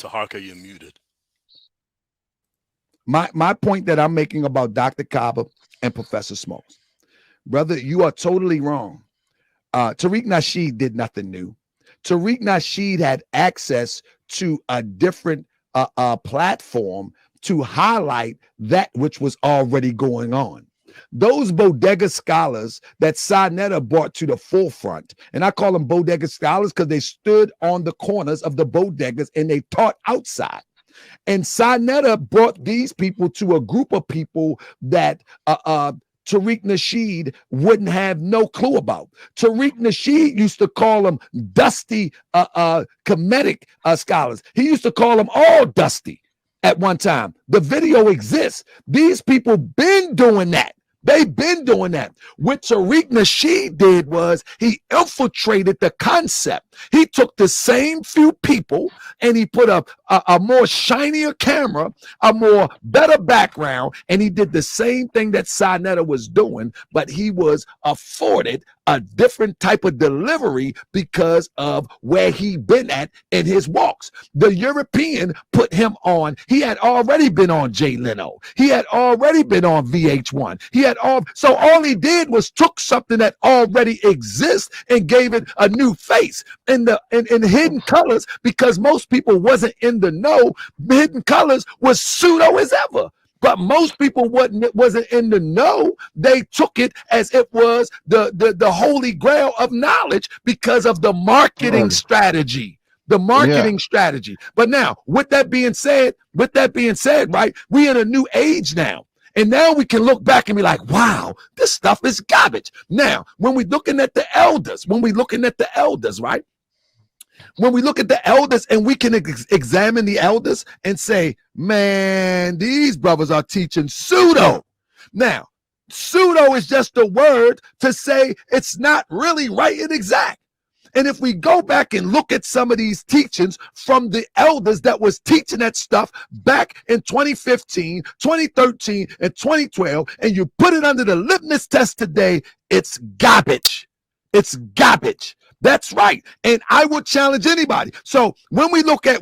Taharka, you're muted. My point that I'm making about Dr. Kaba and Professor Smalls, brother, you are totally wrong. Tariq Nasheed did nothing new. Tariq Nasheed had access to a different platform to highlight that which was already going on. Those bodega scholars that Sinetta brought to the forefront, and I call them bodega scholars because they stood on the corners of the bodegas and they taught outside. And Sinetta brought these people to a group of people that Tariq Nasheed wouldn't have no clue about. Tariq Nasheed used to call them dusty Kemetic scholars. He used to call them all dusty at one time. The video exists. These people been doing that. They've been doing that. What Tariq Nasheed did was he infiltrated the concept. He took the same few people and he put a more shinier camera, a more better background, and he did the same thing that Sinetta was doing, but he was afforded a different type of delivery because of where he been at in his walks. The European put him on. He had already been on Jay Leno. He had already been on VH1. So all he did was took something that already exists and gave it a new face. In Hidden Colors, because most people wasn't in the know, Hidden Colors was pseudo as ever. But most people wasn't in the know. They took it as it was the holy grail of knowledge because of the marketing strategy. The marketing strategy. But now, with that being said, right, we in a new age now. And now we can look back and be like, wow, this stuff is garbage. Now, when we're looking at the elders, right? When we look at the elders and we can examine the elders and say, man, these brothers are teaching pseudo. Now, pseudo is just a word to say it's not really right and exact. And if we go back and look at some of these teachings from the elders that was teaching that stuff back in 2015, 2013, and 2012, and you put it under the litmus test today, it's garbage. It's garbage. That's right. And I would challenge anybody. So when we look at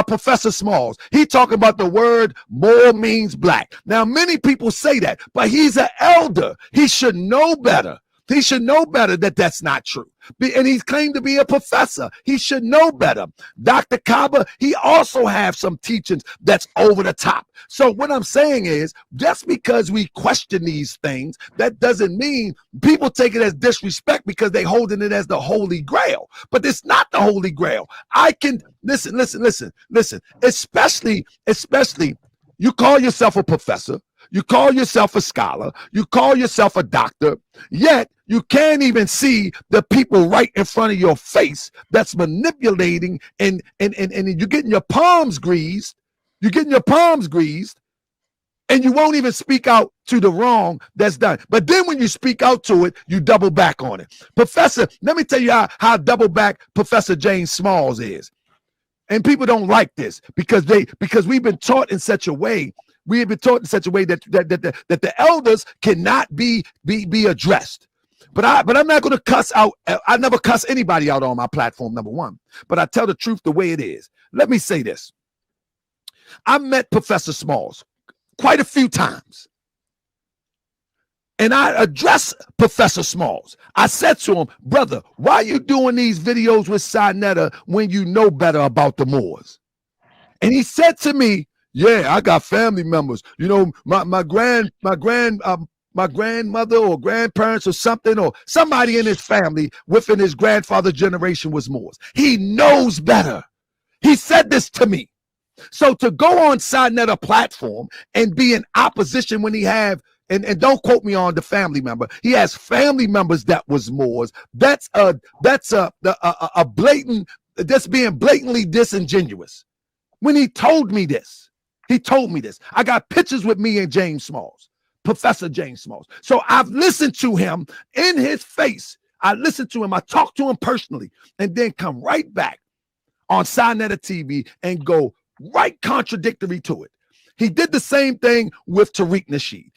Professor Smalls, he talking about the word more means black. Now, many people say that, but he's an elder. He should know better. He should know better that that's not true. And he's claimed to be a professor. He should know better. Dr. Kaba, he also have some teachings that's over the top. So what I'm saying is, just because we question these things, that doesn't mean people take it as disrespect because they holding it as the Holy Grail. But it's not the Holy Grail. I can, listen, especially, you call yourself a professor. You call yourself a scholar. You call yourself a doctor. Yet you can't even see the people right in front of your face that's manipulating and you're getting your palms greased. You're getting your palms greased and you won't even speak out to the wrong that's done. But then when you speak out to it, you double back on it. Professor, let me tell you how double back Professor James Smalls is. And people don't like this because we've been taught in such a way. We have been taught in such a way that the elders cannot be addressed. But I'm not going to cuss out. I never cuss anybody out on my platform, number one. But I tell the truth the way it is. Let me say this. I met Professor Smalls quite a few times. And I addressed Professor Smalls. I said to him, brother, why are you doing these videos with Sinetta when you know better about the Moors? And he said to me, yeah, I got family members. You know, my grandmother or grandparents or something, or somebody in his family within his grandfather generation was Moors. He knows better. He said this to me. So to go on Sinetta platform and be in opposition when he have, and don't quote me on the family member, he has family members that was Moors. That's a blatant, that's being blatantly disingenuous. When he told me this. I got pictures with me and James Smalls, Professor James Smalls. So I've listened to him in his face. I listened to him. I talked to him personally and then come right back on Sinetta TV and go right contradictory to it. He did the same thing with Tariq Nasheed.